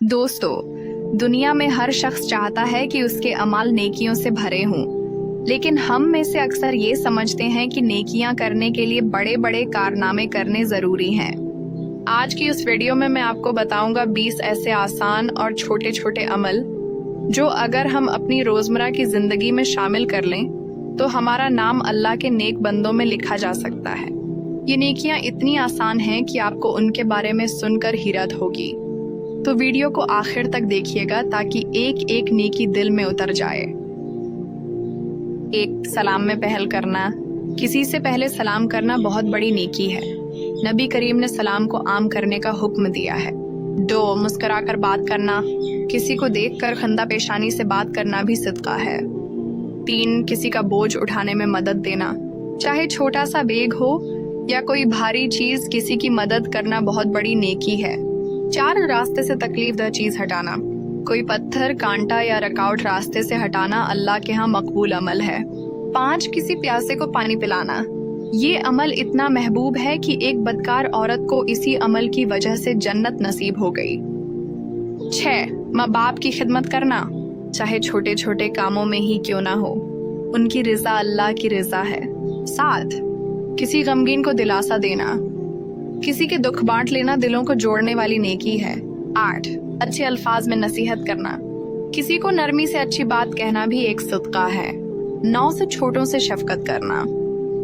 दोस्तों, दुनिया में हर शख्स चाहता है कि उसके अमाल नेकियों से भरे हों, लेकिन हम में से अक्सर ये समझते हैं कि नेकियां करने के लिए बड़े बड़े कारनामे करने जरूरी हैं। आज की इस वीडियो में मैं आपको बताऊंगा 20 ऐसे आसान और छोटे छोटे अमल जो अगर हम अपनी रोजमर्रा की जिंदगी में शामिल कर लें तो हमारा नाम अल्लाह के नेक बंदों में लिखा जा सकता है। ये नेकियां इतनी आसान हैं कि आपको उनके बारे में सुनकर हैरत होगी, तो वीडियो को आखिर तक देखिएगा ताकि एक एक नेकी दिल में उतर जाए। 1. सलाम में पहल करना। किसी से पहले सलाम करना बहुत बड़ी नेकी है। नबी करीम ने सलाम को आम करने का हुक्म दिया है। 2. मुस्कुराकर बात करना। किसी को देखकर खंदा पेशानी से बात करना भी सदका है। 3. किसी का बोझ उठाने में मदद देना। चाहे छोटा सा बैग हो या कोई भारी चीज, किसी की मदद करना बहुत बड़ी नेकी है। 4. रास्ते से तकलीफदह चीज हटाना। कोई पत्थर, कांटा या रुकावट रास्ते से हटाना अल्लाह के यहाँ मकबूल अमल है। 5. किसी प्यासे को पानी पिलाना। ये अमल इतना महबूब है कि एक बदकार औरत को इसी अमल की वजह से जन्नत नसीब हो गई। 6. माँ बाप की खिदमत करना, चाहे छोटे छोटे कामों में ही क्यों ना हो, उनकी रिजा अल्लाह की रिजा है। 7. किसी गमगीन को दिलासा देना। किसी के दुख बांट लेना दिलों को जोड़ने वाली नेकी है। 8. अच्छे अल्फाज में नसीहत करना। किसी को नरमी से अच्छी बात कहना भी एक सदका है। 9. से छोटों से शफकत करना।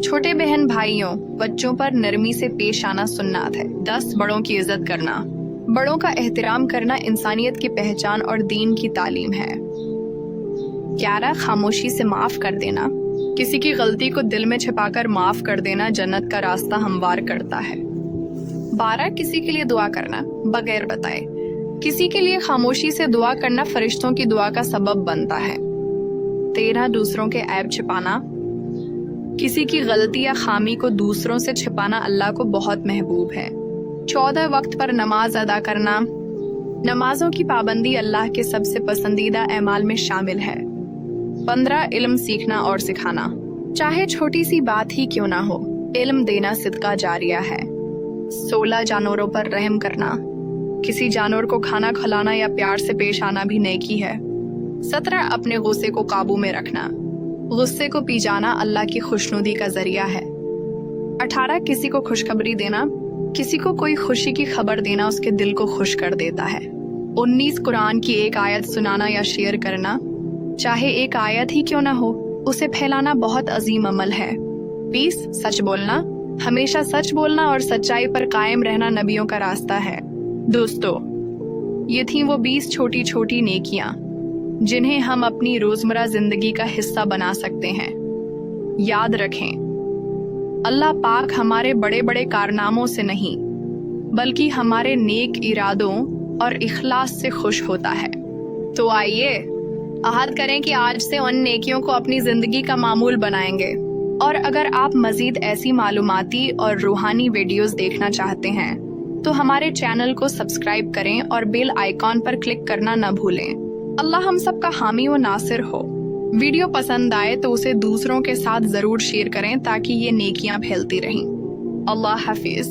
छोटे बहन भाइयों, बच्चों पर नरमी से पेश आना सुन्नत है। 10. बड़ों की इज्जत करना। बड़ों का एहतराम करना इंसानियत की पहचान और दीन की तालीम है। 11. खामोशी से माफ कर देना। किसी की गलती को दिल में छिपाकर माफ कर देना जन्नत का रास्ता हमवार करता है। 12. किसी के लिए दुआ करना बगैर बताए। किसी के लिए खामोशी से दुआ करना फरिश्तों की दुआ का सबब बनता है। 13. दूसरों के ऐब छिपाना। किसी की गलती या खामी को दूसरों से छिपाना अल्लाह को बहुत महबूब है। 14. वक्त पर नमाज अदा करना। नमाजों की पाबंदी अल्लाह के सबसे पसंदीदा एमाल में शामिल है। 15. इल्म सीखना और सिखाना। चाहे छोटी सी बात ही क्यों ना हो, इल्म देना सिदका जारिया है। 16. जानवरों पर रहम करना। किसी जानवर को खाना खिलाना या प्यार से पेश आना भी नेकी है। 17. अपने गुस्से को काबू में रखना। गुस्से को पी जाना अल्लाह की खुशनुदी का जरिया है। 18. किसी को खुशखबरी देना। किसी को कोई खुशी की खबर देना उसके दिल को खुश कर देता है। 19. कुरान की एक आयत सुनाना या शेयर करना। चाहे एक आयत ही क्यों ना हो, उसे फैलाना बहुत अजीम अमल है। 20. सच बोलना। हमेशा सच बोलना और सच्चाई पर कायम रहना नबियों का रास्ता है। दोस्तों, ये थी वो 20 छोटी छोटी नेकियां जिन्हें हम अपनी रोजमर्रा जिंदगी का हिस्सा बना सकते हैं। याद रखें, अल्लाह पाक हमारे बड़े बड़े कारनामों से नहीं बल्कि हमारे नेक इरादों और इखलास से खुश होता है। तो आइए अहद करें कि आज से उन नेकियों को अपनी जिंदगी का मामूल बनाएंगे। और अगर आप मजीद ऐसी मालूमाती और रूहानी वीडियोस देखना चाहते हैं तो हमारे चैनल को सब्सक्राइब करें और बेल आइकॉन पर क्लिक करना न भूलें। अल्लाह हम सब का हामी व नासिर हो। वीडियो पसंद आए तो उसे दूसरों के साथ जरूर शेयर करें ताकि ये नेकियां फैलती रहें। अल्लाह हाफिज।